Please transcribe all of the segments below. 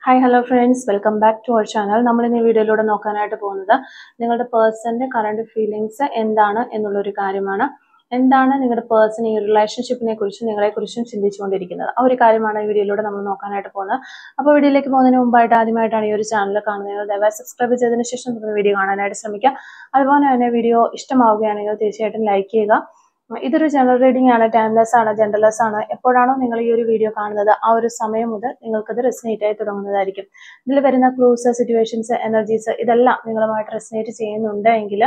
Hi, hello friends. Welcome back to our channel. നമ്മൾ ഇന്ന് വീഡിയോയിലൂടെ നോക്കാനായിട്ട് പോകുന്നത് നിങ്ങളുടെ പേഴ്സന്റെ കറന്റ് ഫീലിംഗ്സ് എന്താണ് എന്നുള്ളൊരു കാര്യമാണ്. എന്താണ് നിങ്ങളുടെ പേഴ്സൺ ഈ റിലേഷൻഷിപ്പിനെ കുറിച്ചും നിങ്ങളെ കുറിച്ചും ചിന്തിച്ചുകൊണ്ടിരിക്കുന്നത് ആ ഒരു കാര്യമാണ് ഈ വീഡിയോയിലൂടെ നമ്മൾ നോക്കാനായിട്ട് പോകുന്നത്. അപ്പോൾ വീഡിയോയിലേക്ക് പോകുന്നതിന് മുമ്പായിട്ട് ആദ്യമായിട്ടാണ് ഈ ഒരു ചാനൽ കാണുന്നത് ദയവായി സബ്സ്ക്രൈബ് ചെയ്തതിനു ശേഷം തുടർന്ന് വീഡിയോ കാണാനായിട്ട് ശ്രമിക്കുക. അതുപോലെ തന്നെ വീഡിയോ ഇഷ്ടമാവുകയാണെങ്കിൽ തീർച്ചയായിട്ടും ലൈക്ക് ചെയ്യുക. ഇതൊരു ജനറൽ റീഡിംഗ് ആണ്, ടൈംലെസ് ആണ്, ജെൻഡർലെസ് ആണ്. എപ്പോഴാണോ നിങ്ങൾ ഈ ഒരു വീഡിയോ കാണുന്നത് ആ ഒരു സമയം മുതൽ നിങ്ങൾക്കത് റെസിനേറ്റ് ആയി തുടങ്ങുന്നതായിരിക്കും. ഇതിൽ വരുന്ന ക്ലൂസ്, സിറ്റുവേഷൻസ്, എനർജീസ് ഇതെല്ലാം നിങ്ങളുമായിട്ട് റെസിനേറ്റ് ചെയ്യുന്നുണ്ടെങ്കിൽ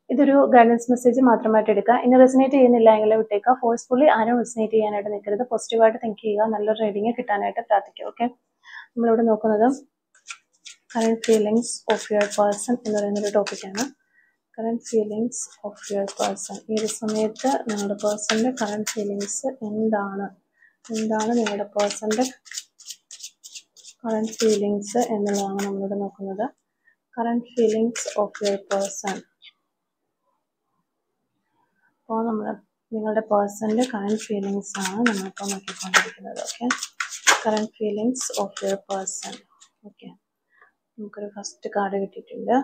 ഇതൊരു ഗൈഡൻസ് മെസ്സേജ് മാത്രമായിട്ട് എടുക്കുക. ഇനി റെസിനേറ്റ് ചെയ്യുന്നില്ല എങ്കിൽ വിട്ടേക്കുക. ഫോഴ്സ്ഫുള്ളി ആരും റെസിനേറ്റ് ചെയ്യാനായിട്ട് നിൽക്കരുത്. പോസിറ്റീവായിട്ട് തിങ്ക് ചെയ്യുക. നല്ലൊരു റീഡിങ് കിട്ടാനായിട്ട് പ്രാർത്ഥിക്കുക. ഓക്കെ, നമ്മളിവിടെ നോക്കുന്നത് current feelings of your person എന്ന് പറയുന്നൊരു ടോപ്പിക്കാണ്. Current feelings of your person. ഈ ഒരു സമയത്ത് നിങ്ങളുടെ പേഴ്സന്റെ കറന്റ് ഫീലിംഗ്സ് എന്താണ് നിങ്ങളുടെ പേഴ്സന്റെ കറന്റ് ഫീലിംഗ്സ് എന്നുള്ളതാണ് നമ്മളിവിടെ നോക്കുന്നത്. Current feelings of your person. അപ്പോൾ നിങ്ങളുടെ പേഴ്സന്റെ കറന്റ് ഫീലിംഗ്സ് ആണ് നമ്മളിപ്പോൾ നോക്കിക്കൊണ്ടിരിക്കുന്നത്. Okay, current feelings of your person. Okay, നമുക്കൊരു ഫസ്റ്റ് കാർഡ് കിട്ടിയിട്ടുണ്ട്.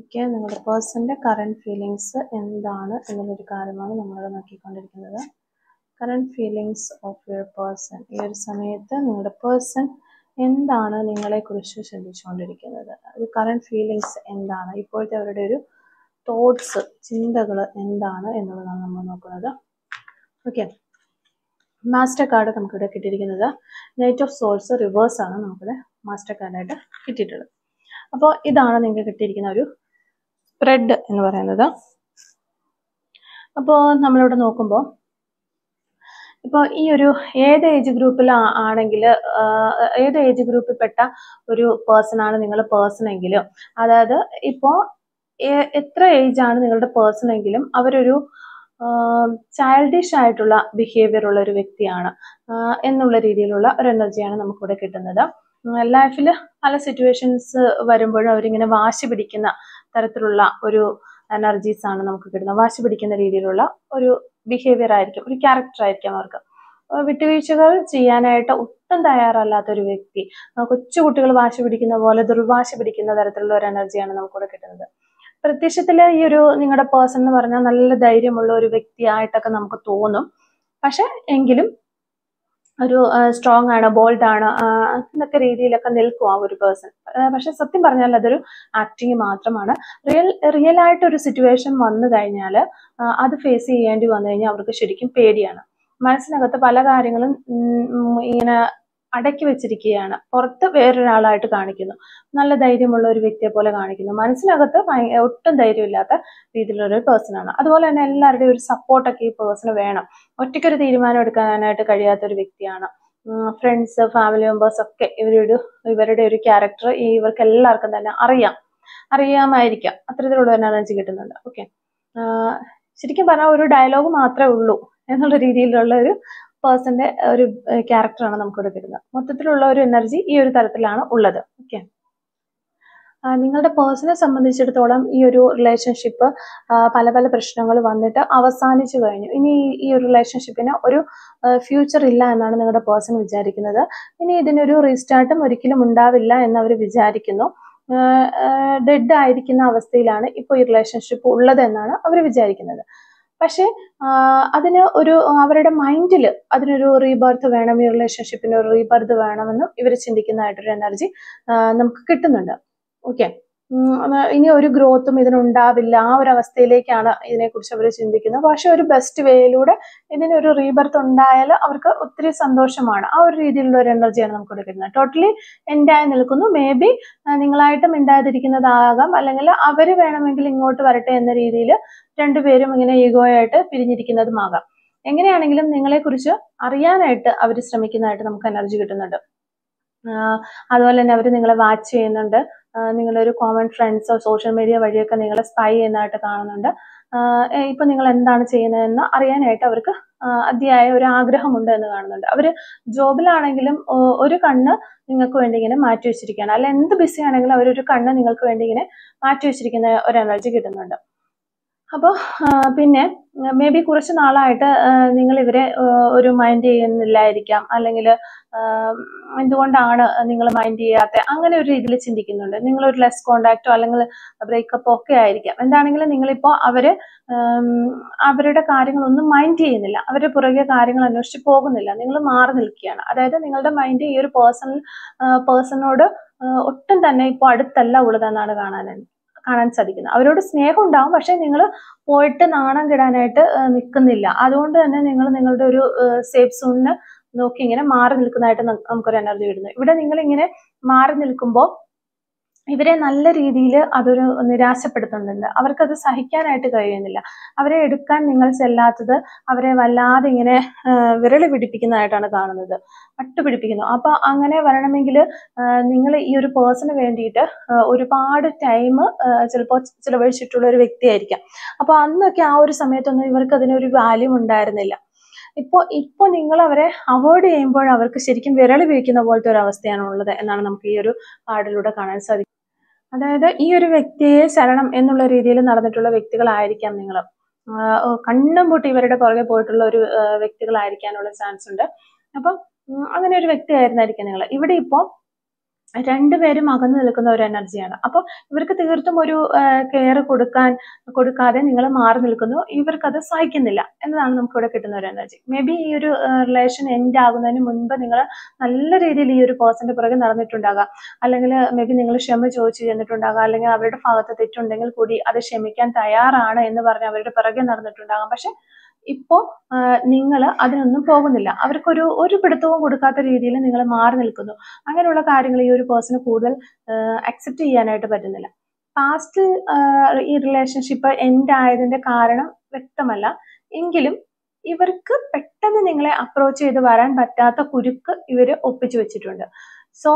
ഓക്കെ, നിങ്ങളുടെ പേഴ്സന്റെ കറന്റ് ഫീലിംഗ്സ് എന്താണ് എന്നുള്ളൊരു കാര്യമാണ് നമ്മളിവിടെ നോക്കിക്കൊണ്ടിരിക്കുന്നത്. Current feelings of your person. ഈ ഒരു സമയത്ത് നിങ്ങളുടെ പേഴ്സൺ എന്താണ് നിങ്ങളെക്കുറിച്ച് ചിന്തിച്ചുകൊണ്ടിരിക്കുന്നത്, ഒരു കറന്റ് ഫീലിംഗ്സ് എന്താണ്, ഇപ്പോഴത്തെ അവരുടെ ഒരു തോട്ട്സ്, ചിന്തകൾ എന്താണ് എന്നുള്ളതാണ് നമ്മൾ നോക്കുന്നത്. ഓക്കെ, മാസ്റ്റർ കാർഡ് നമുക്കിവിടെ കിട്ടിയിരിക്കുന്നത് നൈറ്റ് ഓഫ് സോൾസ് റിവേഴ്സ് ആണ് നമുക്കിവിടെ മാസ്റ്റർ കാർഡായിട്ട് കിട്ടിയിട്ടുള്ളത്. അപ്പോൾ ഇതാണ് നിങ്ങൾക്ക് കിട്ടിയിരിക്കുന്ന ഒരു സ്പ്രെഡ് എന്ന് പറയുന്നത്. അപ്പോൾ നമ്മളിവിടെ നോക്കുമ്പോൾ ഇപ്പോൾ ഈ ഒരു ഏത് ഏജ് ഗ്രൂപ്പിൽ ആണെങ്കിൽ ഏത് ഏജ് ഗ്രൂപ്പിൽ പെട്ട ഒരു പേഴ്സൺ ആണ് നിങ്ങളുടെ പേഴ്സൺ എങ്കിലും, അതായത് ഇപ്പോൾ എത്ര ഏജ് ആണ് നിങ്ങളുടെ പേഴ്സൺ എങ്കിലും അവരൊരു ചൈൽഡിഷ് ആയിട്ടുള്ള ബിഹേവിയർ ഉള്ള ഒരു വ്യക്തിയാണ് എന്നുള്ള രീതിയിലുള്ള ഒരു എനർജിയാണ് നമുക്കിവിടെ കിട്ടുന്നത്. ലൈഫിൽ പല സിറ്റുവേഷൻസ് വരുമ്പോഴും അവരിങ്ങനെ വാശി പിടിക്കുന്ന തരത്തിലുള്ള ഒരു എനർജീസ് ആണ് നമുക്ക് കിട്ടുന്നത്. വാശി പിടിക്കുന്ന രീതിയിലുള്ള ഒരു ബിഹേവിയർ ആയിരിക്കും, ഒരു ക്യാരക്ടർ ആയിരിക്കും അവർക്ക്. വിട്ടുവീഴ്ചകൾ ചെയ്യാനായിട്ട് ഒട്ടും തയ്യാറല്ലാത്ത ഒരു വ്യക്തി, കൊച്ചുകുട്ടികൾ വാശി പിടിക്കുന്ന പോലെ ദുർവാശി പിടിക്കുന്ന തരത്തിലുള്ള ഒരു എനർജിയാണ് നമുക്കിവിടെ കിട്ടുന്നത്. പ്രത്യക്ഷത്തിൽ ഈ ഒരു നിങ്ങളുടെ പേഴ്സൺ എന്ന് പറഞ്ഞാൽ നല്ല ധൈര്യമുള്ള ഒരു വ്യക്തിയായിട്ടൊക്കെ നമുക്ക് തോന്നും. പക്ഷെ എങ്കിലും ഒരു സ്ട്രോങ് ആണ്, ബോൾഡ് ആണ് എന്നൊക്കെ രീതിയിലൊക്കെ നിൽക്കും ആ ഒരു പേഴ്സൺ. പക്ഷെ സത്യം പറഞ്ഞാൽ അതൊരു ആക്ടിങ് മാത്രമാണ്. റിയൽ ആയിട്ട് ഒരു സിറ്റുവേഷൻ വന്നു കഴിഞ്ഞാൽ അത് ഫേസ് ചെയ്യേണ്ടി വന്നു കഴിഞ്ഞാൽ അവർക്ക് ശരിക്കും പേടിയാണ്. മനസ്സിനകത്ത് പല കാര്യങ്ങളും ഇങ്ങനെ അടക്കി വെച്ചിരിക്കുകയാണ്. പുറത്ത് വേറൊരാളായിട്ട് കാണിക്കുന്നു, നല്ല ധൈര്യമുള്ള ഒരു വ്യക്തിയെ പോലെ കാണിക്കുന്നു. മനസ്സിനകത്ത് ഒട്ടും ധൈര്യമില്ലാത്ത രീതിയിലുള്ള ഒരു പേഴ്സൺ ആണ്. അതുപോലെ തന്നെ എല്ലാവരുടെയും ഒരു സപ്പോർട്ടൊക്കെ ഈ പേഴ്സണ് വേണം. ഒറ്റയ്ക്കൊരു തീരുമാനം എടുക്കാനായിട്ട് കഴിയാത്ത ഒരു വ്യക്തിയാണ്. ഫ്രണ്ട്സ്, ഫാമിലി മെമ്പേഴ്സ് ഒക്കെ ഇവരുടെ ഒരു ക്യാരക്ടർ ഇവർക്ക് എല്ലാവർക്കും തന്നെ അറിയാമായിരിക്കാം. അത്തരത്തിലുള്ള എനർജി കിട്ടുന്നുണ്ട്. ഓക്കെ, ശരിക്കും പറഞ്ഞാൽ ഒരു ഡയലോഗ് മാത്രമേ ഉള്ളൂ എന്നുള്ള രീതിയിലുള്ള ഒരു പേഴ്സന്റെ ഒരു ക്യാരക്ടറാണ് നമുക്കിവിടെ കിട്ടുന്നത്. മൊത്തത്തിലുള്ള ഒരു എനർജി ഈ ഒരു തരത്തിലാണ് ഉള്ളത്. ഓക്കെ, നിങ്ങളുടെ പേഴ്സണെ സംബന്ധിച്ചിടത്തോളം ഈ ഒരു റിലേഷൻഷിപ്പ് പല പല പ്രശ്നങ്ങൾ വന്നിട്ട് അവസാനിച്ചു കഴിഞ്ഞു. ഇനി ഈ ഒരു റിലേഷൻഷിപ്പിന് ഒരു ഫ്യൂച്ചർ ഇല്ല എന്നാണ് നിങ്ങളുടെ പേഴ്സൺ വിചാരിക്കുന്നത്. ഇനി ഇതിനൊരു റീസ്റ്റാർട്ടും ഒരിക്കലും ഉണ്ടാവില്ല എന്ന് അവർ വിചാരിക്കുന്നു. ഡെഡ് ആയിരിക്കുന്ന അവസ്ഥയിലാണ് ഇപ്പോൾ ഈ റിലേഷൻഷിപ്പ് ഉള്ളത് എന്നാണ് അവർ വിചാരിക്കുന്നത്. പക്ഷെ അതിന് ഒരു അവരുടെ മൈൻഡിൽ അതിനൊരു റീബർത്ത് വേണം, ഈ റിലേഷൻഷിപ്പിന് ഒരു റീബർത്ത് വേണമെന്നും ഇവർ ചിന്തിക്കുന്നതായിട്ടൊരു എനർജി നമുക്ക് കിട്ടുന്നുണ്ട്. ഓക്കെ, ഇനി ഒരു ഗ്രോത്തും ഇതിനുണ്ടാവില്ല, ആ ഒരു അവസ്ഥയിലേക്കാണ് ഇതിനെക്കുറിച്ച് അവർ ചിന്തിക്കുന്നത്. പക്ഷെ ഒരു ബെസ്റ്റ് വേയിലൂടെ ഇതിനൊരു റീബർത്ത് ഉണ്ടായാൽ അവർക്ക് ഒത്തിരി സന്തോഷമാണ്. ആ ഒരു രീതിയിലുള്ള ഒരു എനർജിയാണ് നമുക്ക് കിട്ടുന്നത്. ടോട്ടലി എൻഡായി നിൽക്കുന്നു. മേ ബി നിങ്ങളായിട്ടും എൻഡാതിരിക്കുന്നതാകാം, അല്ലെങ്കിൽ അവർ വേണമെങ്കിൽ ഇങ്ങോട്ട് വരട്ടെ എന്ന രീതിയിൽ രണ്ടുപേരും ഇങ്ങനെ ഈഗോയായിട്ട് പിരിഞ്ഞിരിക്കുന്നതുമാകാം. എങ്ങനെയാണെങ്കിലും നിങ്ങളെക്കുറിച്ച് അറിയാനായിട്ട് അവർ ശ്രമിക്കുന്നതായിട്ട് നമുക്ക് എനർജി കിട്ടുന്നുണ്ട്. അതുപോലെ തന്നെ അവർ നിങ്ങളെ വാച്ച് ചെയ്യുന്നുണ്ട്. നിങ്ങളൊരു കോമൺ ഫ്രണ്ട്സോ സോഷ്യൽ മീഡിയ വഴിയൊക്കെ നിങ്ങളെ സ്പൈ ചെയ്യുന്നതായിട്ട് കാണുന്നുണ്ട്. ഇപ്പൊ നിങ്ങൾ എന്താണ് ചെയ്യുന്നതെന്ന് അറിയാനായിട്ട് അവർക്ക് അതിയായ ഒരു ആഗ്രഹമുണ്ട് എന്ന് കാണുന്നുണ്ട്. അവർ ജോബിലാണെങ്കിലും ഒരു കണ്ണ് നിങ്ങൾക്ക് വേണ്ടി ഇങ്ങനെ മാറ്റി വെച്ചിരിക്കുകയാണ്. അല്ല, എന്ത് ബിസി ആണെങ്കിലും അവരൊരു കണ്ണ് നിങ്ങൾക്ക് വേണ്ടി ഇങ്ങനെ മാറ്റി വെച്ചിരിക്കുന്ന ഒരു എനർജി കിട്ടുന്നുണ്ട്. അപ്പോൾ പിന്നെ മേ ബി കുറച്ച് നാളായിട്ട് നിങ്ങൾ ഇവരെ ഒരു മൈൻഡ് ചെയ്യുന്നില്ലായിരിക്കാം, അല്ലെങ്കിൽ എന്തുകൊണ്ടാണ് നിങ്ങൾ മൈൻഡ് ചെയ്യാത്ത, അങ്ങനെ ഒരു രീതിയിൽ ചിന്തിക്കുന്നുണ്ട്. നിങ്ങളൊരു ലെസ് കോണ്ടാക്റ്റോ അല്ലെങ്കിൽ ബ്രേക്കപ്പോ ഒക്കെ ആയിരിക്കാം. എന്താണെങ്കിലും നിങ്ങളിപ്പോൾ അവരുടെ കാര്യങ്ങളൊന്നും മൈൻഡ് ചെയ്യുന്നില്ല, അവരുടെ പുറകെ കാര്യങ്ങൾ അന്വേഷിച്ച് പോകുന്നില്ല, നിങ്ങൾ മാറി നിൽക്കുകയാണ്. അതായത് നിങ്ങളുടെ മൈൻഡ് ഈ ഒരു പേഴ്സണോട് ഒട്ടും തന്നെ ഇപ്പോൾ അടുത്തല്ല ഉള്ളതെന്നാണ് കാണാൻ സാധിക്കുന്നത്. അവരോട് സ്നേഹം ഉണ്ടാവും, പക്ഷെ നിങ്ങൾ പോയിട്ട് നാണം കെടാനായിട്ട് നിൽക്കുന്നില്ല. അതുകൊണ്ട് തന്നെ നിങ്ങൾ നിങ്ങളുടെ ഒരു സേഫ് സോണിന് നോക്കി ഇങ്ങനെ മാറി നിൽക്കുന്നതായിട്ട് നമുക്കൊരു എനർജി വരുന്നു. ഇവിടെ നിങ്ങൾ ഇങ്ങനെ മാറി നിൽക്കുമ്പോൾ ഇവരെ നല്ല രീതിയിൽ അതൊരു നിരാശപ്പെടുത്തുന്നുണ്ട്. അവർക്കത് സഹിക്കാനായിട്ട് കഴിയുന്നില്ല. അവരെ എടുക്കാൻ നിങ്ങൾ ചെല്ലാത്തത് അവരെ വല്ലാതെ ഇങ്ങനെ വിരളി പിടിപ്പിക്കുന്നതായിട്ടാണ് കാണുന്നത്, പട്ടുപിടിപ്പിക്കുന്നു. അപ്പൊ അങ്ങനെ വരണമെങ്കിൽ നിങ്ങൾ ഈ ഒരു പേഴ്സണ് വേണ്ടിയിട്ട് ഒരുപാട് ടൈം ചിലപ്പോൾ ചിലവഴിച്ചിട്ടുള്ള ഒരു വ്യക്തിയായിരിക്കാം. അപ്പൊ അന്നൊക്കെ ആ ഒരു സമയത്തൊന്നും ഇവർക്ക് അതിനൊരു വാല്യൂ ഉണ്ടായിരുന്നില്ല. ഇപ്പൊ നിങ്ങൾ അവരെ അവോയ്ഡ് ചെയ്യുമ്പോൾ അവർക്ക് ശരിക്കും വിരളി പിടിക്കുന്ന പോലത്തെ ഒരു അവസ്ഥയാണ് ഉള്ളത് എന്നാണ് നമുക്ക് ഈ ഒരു കാർഡിലൂടെ കാണാൻ സാധിക്കുന്നത്. അതായത് ഈ ഒരു വ്യക്തിയെ ശരണം എന്നുള്ള രീതിയിൽ നടന്നിട്ടുള്ള വ്യക്തികളായിരിക്കാം നിങ്ങൾ. കണ്ണും പൂട്ടി ഇവരുടെ പുറകെ പോയിട്ടുള്ള ഒരു വ്യക്തികളായിരിക്കാനുള്ള ചാൻസ് ഉണ്ട്. അപ്പം അങ്ങനെ ഒരു വ്യക്തി ആയിരുന്നായിരിക്കും നിങ്ങൾ. ഇവിടെ ഇപ്പോൾ രണ്ടുപേരും അകന്നു നിൽക്കുന്ന ഒരു എനർജിയാണ്. അപ്പോൾ ഇവർക്ക് തീർത്തും ഒരു കെയർ കൊടുക്കാതെ നിങ്ങൾ മാറി നിൽക്കുന്നു. ഇവർക്കത് സഹിക്കുന്നില്ല എന്നതാണ് നമുക്ക് ഇവിടെ കിട്ടുന്ന ഒരു എനർജി. മേ ബി ഈ ഒരു റിലേഷൻ എൻഡ് ആകുന്നതിന് മുൻപ് നിങ്ങൾ നല്ല രീതിയിൽ ഈ ഒരു പേഴ്സന്റെ പുറകെ നടന്നിട്ടുണ്ടാകാം, അല്ലെങ്കിൽ മേ ബി നിങ്ങൾ ക്ഷമ ചോദിച്ചു ചെന്നിട്ടുണ്ടാകാം, അല്ലെങ്കിൽ അവരുടെ ഭാഗത്ത് തെറ്റുണ്ടെങ്കിൽ കൂടി അത് ക്ഷമിക്കാൻ തയ്യാറാണ് എന്ന് പറഞ്ഞ് അവരുടെ പുറകെ നടന്നിട്ടുണ്ടാകാം. പക്ഷെ ഇപ്പോൾ നിങ്ങൾ അതിനൊന്നും പോകുന്നില്ല. അവർക്കൊരു പിടുത്തവും കൊടുക്കാത്ത രീതിയിൽ നിങ്ങൾ മാറി നിൽക്കുന്നു. അങ്ങനെയുള്ള കാര്യങ്ങൾ ഈ ഒരു പേഴ്സണ് കൂടുതൽ അക്സെപ്റ്റ് ചെയ്യാനായിട്ട് പറ്റുന്നില്ല. പാസ്റ്റ് ഈ റിലേഷൻഷിപ്പ് എൻഡ് ആയതിന്റെ കാരണം വ്യക്തമല്ല, എങ്കിലും ഇവർക്ക് പെട്ടെന്ന് നിങ്ങളെ അപ്രോച്ച് ചെയ്ത് വരാൻ പറ്റാത്ത കുരുക്ക് ഇവർ ഒപ്പിച്ചു വെച്ചിട്ടുണ്ട്. സോ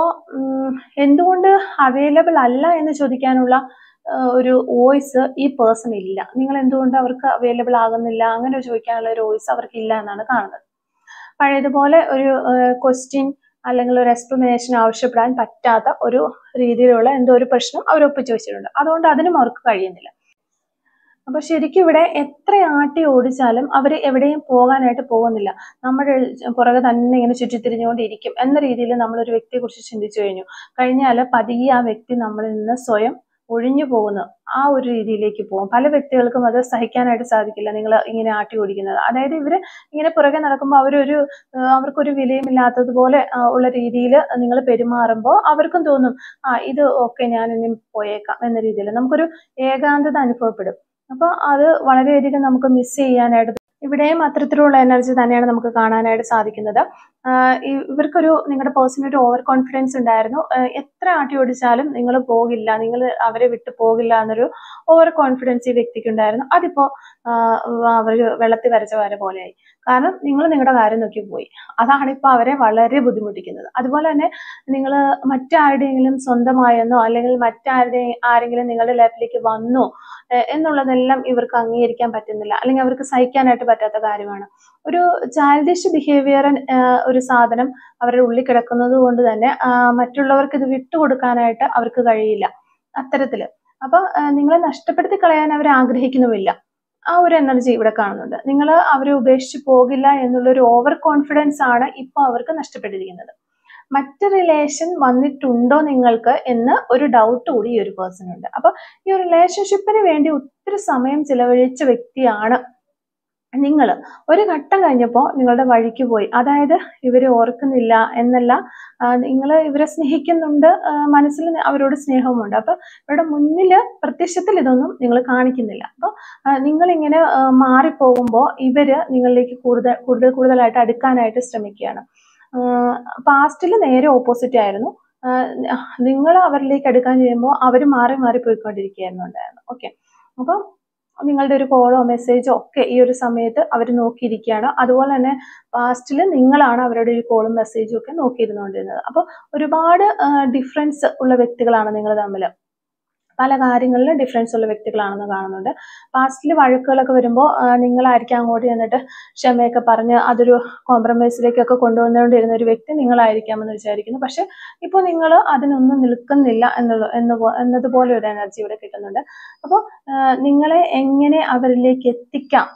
എന്തുകൊണ്ട് അവൈലബിൾ അല്ല എന്ന് ചോദിക്കാനുള്ള ഒരു വോയിസ് ഈ പേഴ്സൺ ഇല്ല. നിങ്ങൾ എന്തുകൊണ്ട് അവർക്ക് അവൈലബിൾ ആകുന്നില്ല അങ്ങനെ ചോദിക്കാനുള്ള ഒരു വോയിസ് അവർക്ക് ഇല്ല എന്നാണ് കാണുന്നത്. പഴയതുപോലെ ഒരു ക്വസ്റ്റ്യൻ അല്ലെങ്കിൽ ഒരു എക്സ്പ്ലനേഷൻ ആവശ്യപ്പെടാൻ പറ്റാത്ത ഒരു രീതിയിലുള്ള എന്തോ ഒരു പ്രശ്നം അവർ ഒപ്പിച്ചു വെച്ചിട്ടുണ്ട്. അതുകൊണ്ട് അതിനും അവർക്ക് കഴിയുന്നില്ല. അപ്പൊ ശരിക്കും ഇവിടെ എത്ര ആട്ടി ഓടിച്ചാലും അവർ എവിടെയും പോകാനായിട്ട് പോകുന്നില്ല. നമ്മുടെ പുറകെ തന്നെ ഇങ്ങനെ ചുറ്റിത്തിരിഞ്ഞുകൊണ്ടിരിക്കും എന്ന രീതിയിൽ നമ്മളൊരു വ്യക്തിയെ കുറിച്ച് ചിന്തിച്ചു കഴിഞ്ഞാൽ പതിയെ ആ വ്യക്തി നമ്മളിൽ നിന്ന് സ്വയം ഒഴിഞ്ഞു പോകുന്നു. ആ ഒരു രീതിയിലേക്ക് പോകും. പല വ്യക്തികൾക്കും അത് സഹിക്കാനായിട്ട് സാധിക്കില്ല, നിങ്ങൾ ഇങ്ങനെ ആട്ടി ഓടിക്കുന്നത്. അതായത് ഇവര് ഇങ്ങനെ പുറകെ നടക്കുമ്പോൾ അവർക്കൊരു വിലയുമില്ലാത്തതുപോലെ ഉള്ള രീതിയിൽ നിങ്ങൾ പെരുമാറുമ്പോൾ അവർക്കും തോന്നും ഇത് ഓക്കെ, ഞാൻ ഇനി പോയേക്കാം എന്ന രീതിയിൽ നമുക്കൊരു ഏകാന്തത അനുഭവപ്പെടും. അപ്പൊ അത് വളരെയധികം നമുക്ക് മിസ് ചെയ്യാനായിട്ട് ഇവിടെയും അത്തരത്തിലുള്ള എനർജി തന്നെയാണ് നമുക്ക് കാണാനായിട്ട് സാധിക്കുന്നത്. നിങ്ങളുടെ പേഴ്സണൽ ഒരു ഓവർ കോൺഫിഡൻസ് ഉണ്ടായിരുന്നു. എത്ര ആട്ടി ഓടിച്ചാലും നിങ്ങൾ പോകില്ല, നിങ്ങൾ അവരെ വിട്ടു പോകില്ല എന്നൊരു ഓവർ കോൺഫിഡൻസ് ഈ വ്യക്തിക്ക് ഉണ്ടായിരുന്നു. അതിപ്പോ അവർ വെള്ളത്തിൽ വരച്ച വര പോലെയായി. കാരണം നിങ്ങൾ നിങ്ങളുടെ കാര്യം നോക്കി പോയി. അതാണ് ഇപ്പൊ അവരെ വളരെ ബുദ്ധിമുട്ടിക്കുന്നത്. അതുപോലെ തന്നെ നിങ്ങൾ മറ്റാരുടെയെങ്കിലും സ്വന്തമായെന്നോ അല്ലെങ്കിൽ ആരെങ്കിലും നിങ്ങളുടെ ലൈഫിലേക്ക് വന്നോ എന്നുള്ളതെല്ലാം ഇവർക്ക് അംഗീകരിക്കാൻ പറ്റുന്നില്ല, അല്ലെങ്കിൽ അവർക്ക് സഹിക്കാനായിട്ട് പറ്റാത്ത കാര്യമാണ്. ഒരു ചൈൽഡിഷ് ബിഹേവിയർ ഒരു സാധനം അവരുടെ ഉള്ളിൽ കിടക്കുന്നത് കൊണ്ട് തന്നെ മറ്റുള്ളവർക്ക് ഇത് വിട്ടുകൊടുക്കാനായിട്ട് അവർക്ക് കഴിയില്ല അത്തരത്തില്. അപ്പൊ നിങ്ങളെ നഷ്ടപ്പെടുത്തി കളയാൻ അവർ ആഗ്രഹിക്കുന്നുമില്ല. ആ ഒരു എനർജി ഇവിടെ കാണുന്നുണ്ട്. നിങ്ങൾ അവരെ ഉപേക്ഷിച്ച് പോകില്ല എന്നുള്ളൊരു ഓവർ കോൺഫിഡൻസ് ആണ് ഇപ്പൊ അവർക്ക് നഷ്ടപ്പെട്ടിരിക്കുന്നത്. മറ്റ് റിലേഷൻ വന്നിട്ടുണ്ടോ നിങ്ങൾക്ക് എന്ന് ഒരു ഡൗട്ട് കൂടി ഈ ഒരു പേഴ്സൺ ഉണ്ട്. അപ്പൊ ഈ റിലേഷൻഷിപ്പിന് വേണ്ടി ഒത്തിരി സമയം ചിലവഴിച്ച വ്യക്തിയാണ് നിങ്ങൾ. ഒരു ഘട്ടം കഴിഞ്ഞപ്പോൾ നിങ്ങളുടെ വഴിക്ക് പോയി. അതായത് ഇവരെ ഓർക്കുന്നില്ല എന്നല്ല, നിങ്ങൾ ഇവരെ സ്നേഹിക്കുന്നുണ്ട്, മനസ്സിൽ അവരോട് സ്നേഹവുമുണ്ട്. അപ്പൊ ഇവരുടെ മുന്നിൽ പ്രത്യക്ഷത്തിൽ ഇതൊന്നും നിങ്ങൾ കാണിക്കുന്നില്ല. അപ്പൊ നിങ്ങളിങ്ങനെ മാറിപ്പോകുമ്പോൾ ഇവര് നിങ്ങളിലേക്ക് കൂടുതലായിട്ട് അടുക്കാനായിട്ട് ശ്രമിക്കുകയാണ്. പാസ്റ്റിൽ നേരെ ഓപ്പോസിറ്റ് ആയിരുന്നു. നിങ്ങൾ അവരിലേക്ക് അടുക്കാൻ ചെയ്യുമ്പോൾ അവർ മാറി പോയിക്കൊണ്ടിരിക്കുകയായിരുന്നു ഉണ്ടായിരുന്നു. ഓക്കെ, അപ്പൊ നിങ്ങളുടെ ഒരു കോളോ മെസ്സേജോ ഒക്കെ ഈ ഒരു സമയത്ത് അവർ നോക്കിയിരിക്കുകയാണ്. അതുപോലെ തന്നെ പാസ്റ്റിൽ നിങ്ങളാണ് അവരുടെ ഒരു കോളും മെസ്സേജും ഒക്കെ നോക്കിയിരുന്നുകൊണ്ടിരുന്നത്. അപ്പോൾ ഒരുപാട് ഡിഫറൻസ് ഉള്ള വ്യക്തികളാണ് നിങ്ങൾ തമ്മിൽ. പല കാര്യങ്ങളിലും ഡിഫറൻസ് ഉള്ള വ്യക്തികളാണെന്ന് കാണുന്നുണ്ട്. പാസ്റ്റിൽ വഴക്കുകളൊക്കെ വരുമ്പോൾ നിങ്ങളായിരിക്കും അങ്ങോട്ട് ചെന്നിട്ട് ക്ഷമയൊക്കെ പറഞ്ഞ് അതൊരു കോംപ്രമൈസിലേക്കൊക്കെ കൊണ്ടുവന്നുകൊണ്ടിരുന്ന ഒരു വ്യക്തി നിങ്ങളായിരിക്കാമെന്ന് വിചാരിക്കുന്നു. പക്ഷെ ഇപ്പോൾ നിങ്ങൾ അതിനൊന്നും നിൽക്കുന്നില്ല എന്നതുപോലെ ഒരു എനർജി ഇവിടെ കിട്ടുന്നുണ്ട്. അപ്പോൾ നിങ്ങളെ എങ്ങനെ അവരിലേക്ക് എത്തിക്കാം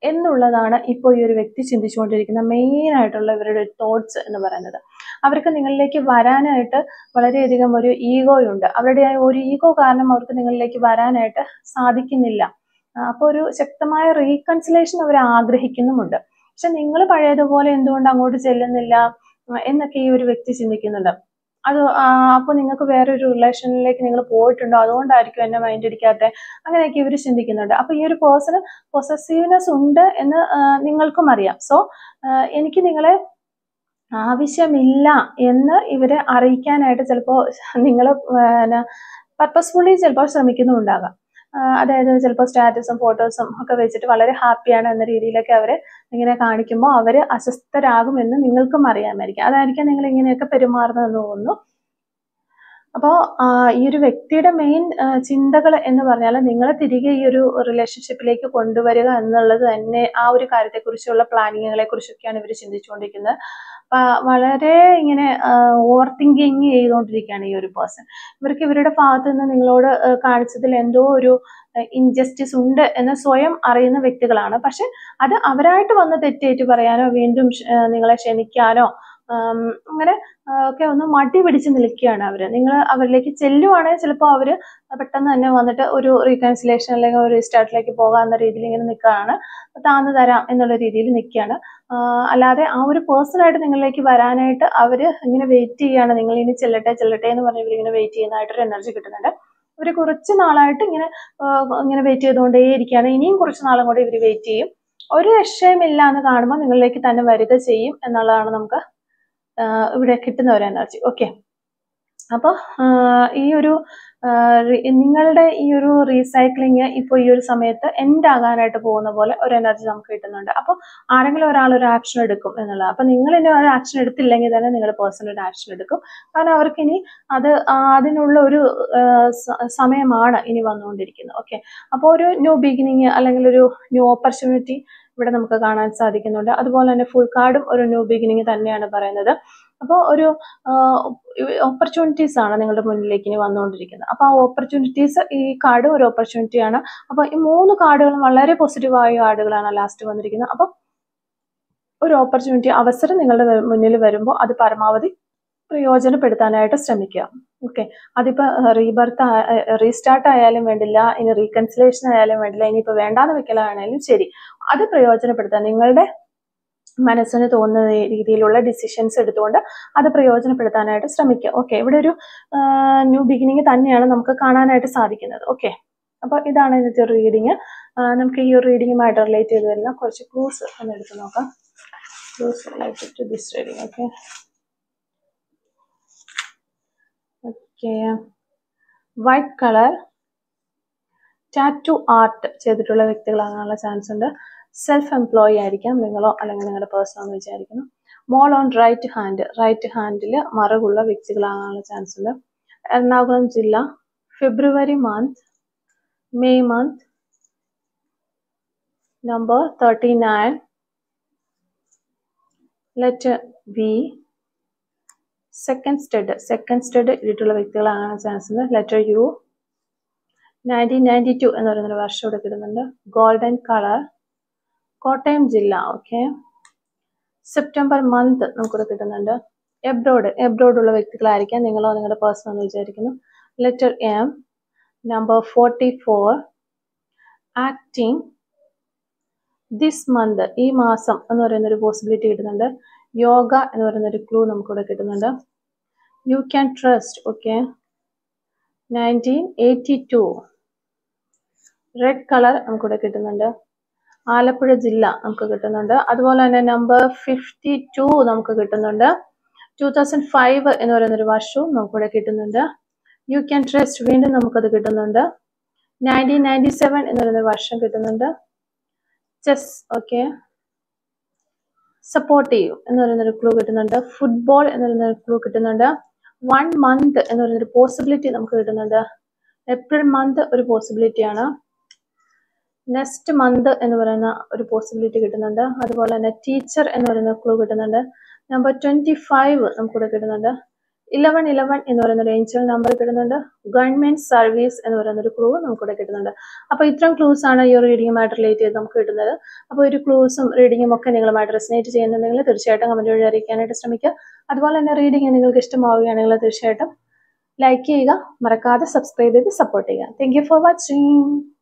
എന്നുള്ളതാണ് ഇപ്പോൾ ഈ ഒരു വ്യക്തി ചിന്തിച്ചുകൊണ്ടിരിക്കുന്ന മെയിൻ ആയിട്ടുള്ള ഇവരുടെ തോട്ട്സ് എന്ന് പറയുന്നത്. അവർക്ക് നിങ്ങളിലേക്ക് വരാനായിട്ട് വളരെയധികം ഒരു ഈഗോയുണ്ട്. അവരുടെ ഒരു ഈഗോ കാരണം അവർക്ക് നിങ്ങളിലേക്ക് വരാനായിട്ട് സാധിക്കുന്നില്ല. അപ്പോൾ ഒരു ശക്തമായ റീകൺസിലേഷൻ അവർ ആഗ്രഹിക്കുന്നുമുണ്ട്. പക്ഷെ നിങ്ങൾ പഴയതുപോലെ എന്തുകൊണ്ട് അങ്ങോട്ട് ചെല്ലുന്നില്ല എന്നൊക്കെ ഈ ഒരു വ്യക്തി ചിന്തിക്കുന്നുണ്ട്. അത് അപ്പോൾ നിങ്ങൾക്ക് വേറൊരു റിലേഷനിലേക്ക് നിങ്ങൾ പോയിട്ടുണ്ടോ, അതുകൊണ്ടായിരിക്കും എന്നെ മൈൻഡ് അടിക്കാത്ത, അങ്ങനെയൊക്കെ ഇവർ ചിന്തിക്കുന്നുണ്ട്. അപ്പോൾ ഈ ഒരു പേഴ്സണ് പൊസസീവ്നെസ് ഉണ്ട് എന്ന് നിങ്ങൾക്കും അറിയാം. സോ എനിക്ക് നിങ്ങളെ ആവശ്യമില്ല എന്ന് ഇവരെ അറിയിക്കാനായിട്ട് ചിലപ്പോൾ നിങ്ങൾ പർപ്പസ്ഫുള്ളി ചിലപ്പോൾ ശ്രമിക്കുന്നുണ്ടാകാം. അതായത് ചിലപ്പോൾ സ്റ്റാറ്റസും ഫോട്ടോസും ഒക്കെ വെച്ചിട്ട് വളരെ ഹാപ്പിയാണ് എന്ന രീതിയിലൊക്കെ അവർ ഇങ്ങനെ കാണിക്കുമ്പോൾ അവർ അസ്വസ്ഥരാകുമെന്ന് നിങ്ങൾക്കും അറിയാമായിരിക്കും. അതായിരിക്കും നിങ്ങൾ ഇങ്ങനെയൊക്കെ പെരുമാറുന്നതെന്ന് തോന്നുന്നു. അപ്പോൾ ഈ ഒരു വ്യക്തിയുടെ മെയിൻ ചിന്തകൾ എന്ന് പറഞ്ഞാൽ നിങ്ങളെ തിരികെ ഈ ഒരു റിലേഷൻഷിപ്പിലേക്ക് കൊണ്ടുവരിക എന്നുള്ളത് തന്നെ, ആ ഒരു കാര്യത്തെക്കുറിച്ചുള്ള പ്ലാനിങ്ങുകളെ കുറിച്ചൊക്കെയാണ് ഇവർ ചിന്തിച്ചുകൊണ്ടിരിക്കുന്നത്. വളരെ ഇങ്ങനെ ഓവർ തിങ്കിങ് ചെയ്തുകൊണ്ടിരിക്കുകയാണ് ഈ ഒരു പേഴ്സൺ. ഇവർക്ക് ഇവരുടെ ഭാഗത്ത് നിന്ന് നിങ്ങളോട് കാണിച്ചതിൽ എന്തോ ഒരു ഇൻജസ്റ്റിസ് ഉണ്ട് എന്ന് സ്വയം അറിയുന്ന വ്യക്തികളാണ്. പക്ഷെ അത് അവരായിട്ട് വന്ന് തെറ്റേറ്റ് പറയാനോ വീണ്ടും നിങ്ങളെ ക്ഷമിക്കാനോ അങ്ങനെ ഒക്കെ ഒന്ന് മടി പിടിച്ച് നിൽക്കുകയാണ് അവര്. നിങ്ങൾ അവരിലേക്ക് ചെല്ലുവാണെങ്കിൽ ചിലപ്പോൾ അവര് പെട്ടെന്ന് തന്നെ വന്നിട്ട് ഒരു റീകൺസിലേഷൻ അല്ലെങ്കിൽ ഒരു റീസ്റ്റാർട്ടിലേക്ക് പോകാവുന്ന രീതിയിൽ ഇങ്ങനെ നിൽക്കുകയാണ്, താന്ന് തരാം എന്നുള്ള രീതിയിൽ നിൽക്കുകയാണ്. അല്ലാതെ ആ ഒരു പേഴ്സണായിട്ട് നിങ്ങളിലേക്ക് വരാനായിട്ട് അവര് ഇങ്ങനെ വെയിറ്റ് ചെയ്യുകയാണ്. നിങ്ങൾ ഇനി ചെല്ലട്ടെ എന്ന് പറഞ്ഞ് ഇവരിങ്ങനെ വെയിറ്റ് ചെയ്യുന്നതായിട്ടൊരു എനർജി കിട്ടുന്നുണ്ട്. ഇവർ കുറച്ച് നാളായിട്ട് ഇങ്ങനെ വെയിറ്റ് ചെയ്തുകൊണ്ടേ ഇരിക്കുകയാണ്. ഇനിയും കുറച്ച് നാളും കൂടി ഇവർ വെയിറ്റ് ചെയ്യും. ഒരു രക്ഷയുമില്ല എന്ന് കാണുമ്പോൾ നിങ്ങളിലേക്ക് തന്നെ വരിക ചെയ്യും എന്നുള്ളതാണ് നമുക്ക് ഇവിടെ കിട്ടുന്ന ഒരു എനർജി. ഓക്കെ, അപ്പോൾ ഈ ഒരു നിങ്ങളുടെ ഈ ഒരു റീസൈക്ലിങ് ഇപ്പോൾ ഈ ഒരു സമയത്ത് എൻഡ് ആകാനായിട്ട് പോകുന്ന പോലെ ഒരു എനർജി നമുക്ക് കിട്ടുന്നുണ്ട്. അപ്പോൾ ആരെങ്കിലും ഒരാൾ ഒരു ആക്ഷൻ എടുക്കും എന്നുള്ളത്. അപ്പോൾ നിങ്ങൾ ഇനി ഒരു ആക്ഷൻ എടുത്തില്ലെങ്കിൽ തന്നെ നിങ്ങളുടെ പേഴ്സൺ ഒരു ആക്ഷൻ എടുക്കും. കാരണം അവർക്കിനി അതിനുള്ള ഒരു സമയമാണ് ഇനി വന്നുകൊണ്ടിരിക്കുന്നത്. ഓക്കെ, അപ്പോൾ ഒരു ന്യൂ ബിഗിനിങ് അല്ലെങ്കിൽ ഒരു ന്യൂ ഓപ്പർച്യൂണിറ്റി ഇവിടെ നമുക്ക് കാണാൻ സാധിക്കുന്നുണ്ട്. അതുപോലെ തന്നെ ഫുൾ കാർഡും ഒരു ന്യൂ ബിഗിനിങ് തന്നെയാണ് പറയുന്നത്. അപ്പോൾ ഒരു ഓപ്പർച്യൂണിറ്റീസ് ആണ് നിങ്ങളുടെ മുന്നിലേക്ക് ഇനി വന്നുകൊണ്ടിരിക്കുന്നത്. അപ്പോൾ ആ ഓപ്പർച്യൂണിറ്റീസ്, ഈ കാർഡ് ഒരു ഓപ്പർച്യൂണിറ്റിയാണ്. അപ്പോൾ ഈ 3 കാർഡുകളും വളരെ പോസിറ്റീവായ കാർഡുകളാണ് ലാസ്റ്റ് വന്നിരിക്കുന്നത്. അപ്പോൾ ഒരു ഓപ്പർച്യൂണിറ്റി അവസരം നിങ്ങളുടെ മുന്നിൽ വരുമ്പോൾ അത് പരമാവധി പ്രയോജനപ്പെടുത്താനായിട്ട് ശ്രമിക്കുക. ഓക്കെ, അതിപ്പോൾ റീസ്റ്റാർട്ട് ആയാലും വേണ്ടില്ല, ഇനി റീകൺസിലേഷൻ ആയാലും വേണ്ടില്ല, ഇനിയിപ്പോൾ വേണ്ടാന്ന് വെക്കലാണെങ്കിലും ശരി, അത് പ്രയോജനപ്പെടുത്താൻ നിങ്ങളുടെ മനസ്സിന് തോന്നുന്ന രീതിയിലുള്ള ഡിസിഷൻസ് എടുത്തുകൊണ്ട് അത് പ്രയോജനപ്പെടുത്താനായിട്ട് ശ്രമിക്കുക. ഓക്കെ, ഇവിടെ ഒരു ന്യൂ ബിഗിനിങ് തന്നെയാണ് നമുക്ക് കാണാനായിട്ട് സാധിക്കുന്നത്. ഓക്കെ, അപ്പോൾ ഇതാണ് ഇന്നത്തെ ഒരു റീഡിങ്. നമുക്ക് ഈ ഒരു റീഡിങ്ങുമായിട്ട് റിലേറ്റ് ചെയ്ത് വരുന്ന കുറച്ച് ക്ലൂസ് ഒന്ന് എടുത്ത് നോക്കാം. Clues related to this reading. Okay, white colour tattoo art ചെയ്തിട്ടുള്ള വ്യക്തികളാകാനുള്ള ചാൻസ് ഉണ്ട്. സെൽഫ് എംപ്ലോയി ആയിരിക്കാം നിങ്ങളോ അല്ലെങ്കിൽ നിങ്ങളുടെ പേഴ്സണോ എന്ന് വിചാരിക്കുന്നു. മോൾ ഓൺ റൈറ്റ് ഹാൻഡിൽ മറകുള്ള വ്യക്തികളാകാനുള്ള ചാൻസ് ഉണ്ട്. എറണാകുളം ജില്ല, February month, May month, number 39, letter V, second stud ഇട്ടിട്ടുള്ള വ്യക്തികളാകാനുള്ള ചാൻസ് ഉണ്ട്. ലെറ്റർ യു, 1992 എന്ന് പറയുന്നൊരു വർഷം ഇവിടെ കിട്ടുന്നുണ്ട്. ഗോൾഡൻ കളർ, കോട്ടയം ജില്ല. ഓക്കെ, സെപ്റ്റംബർ മന്ത് നമുക്കിവിടെ കിട്ടുന്നുണ്ട്. എബ്രോഡ് ഉള്ള വ്യക്തികളായിരിക്കാം നിങ്ങളോ നിങ്ങളുടെ പേഴ്സണോ എന്ന് വിചാരിക്കുന്നു. Letter M, number 44, acting, this month ഈ മാസം എന്ന് പറയുന്നൊരു പോസിബിലിറ്റി കിട്ടുന്നുണ്ട്. യോഗ എന്ന് പറയുന്നൊരു ക്ലൂ നമുക്കിവിടെ കിട്ടുന്നുണ്ട്. You can trust. Okay, 1982, red colour നമുക്കിവിടെ കിട്ടുന്നുണ്ട്. ആലപ്പുഴ ജില്ല നമുക്ക് കിട്ടുന്നുണ്ട്. അതുപോലെ തന്നെ നമ്പർ 52 നമുക്ക് കിട്ടുന്നുണ്ട്. 2005 എന്ന് പറയുന്നൊരു വർഷവും നമുക്കിവിടെ കിട്ടുന്നുണ്ട്. യു ക്യാൻ ട്രസ്റ്റ് വീണ്ടും നമുക്കത് കിട്ടുന്നുണ്ട്. 1997 എന്ന് പറയുന്ന വർഷം കിട്ടുന്നുണ്ട്. ചെസ്. ഓക്കെ, സപ്പോർട്ടീവ് എന്ന് പറയുന്നൊരു ക്ലൂ കിട്ടുന്നുണ്ട്. ഫുട്ബോൾ എന്ന് പറയുന്നൊരു ക്ലൂ കിട്ടുന്നുണ്ട്. 1 month എന്ന് പറയുന്നൊരു പോസിബിലിറ്റി നമുക്ക് കിട്ടുന്നുണ്ട്. ഏപ്രിൽ മന്ത് ഒരു പോസിബിലിറ്റി ആണ്. നെക്സ്റ്റ് മന്ത് എന്ന് പറയുന്ന ഒരു പോസിബിലിറ്റി കിട്ടുന്നുണ്ട്. അതുപോലെ തന്നെ ടീച്ചർ എന്ന് പറയുന്ന ക്ലൂ കിട്ടുന്നുണ്ട്. നമ്പർ 25 നമുക്കിവിടെ കിട്ടുന്നുണ്ട്. 1111 എന്ന് പറയുന്ന ഒരു ഏഞ്ചൽ നമ്പർ കിട്ടുന്നുണ്ട്. ഗവൺമെന്റ് സർവീസ് എന്ന് പറയുന്ന ഒരു ക്ലൂ നമുക്കിവിടെ കിട്ടുന്നുണ്ട്. അപ്പോൾ ഇത്രയും ക്ലൂസ് ആണ് ഈ ഒരു റീഡിങ്ങുമായിട്ട് റിലേറ്റ് ചെയ്ത് നമുക്ക് കിട്ടുന്നത്. അപ്പോൾ ഒരു ക്ലൂസും റീഡിങ്ങും ഒക്കെ നിങ്ങളുമായിട്ട് റെസനേറ്റ് ചെയ്യുന്നുണ്ടെങ്കിൽ തീർച്ചയായിട്ടും കമന്റ് വഴി അറിയിക്കാനായിട്ട് ശ്രമിക്കുക. അതുപോലെ തന്നെ റീഡിങ് നിങ്ങൾക്ക് ഇഷ്ടമാവുകയാണെങ്കിൽ തീർച്ചയായിട്ടും ലൈക്ക് ചെയ്യുക, മറക്കാതെ സബ്സ്ക്രൈബ് ചെയ്ത് സപ്പോർട്ട് ചെയ്യുക. Thank you for watching.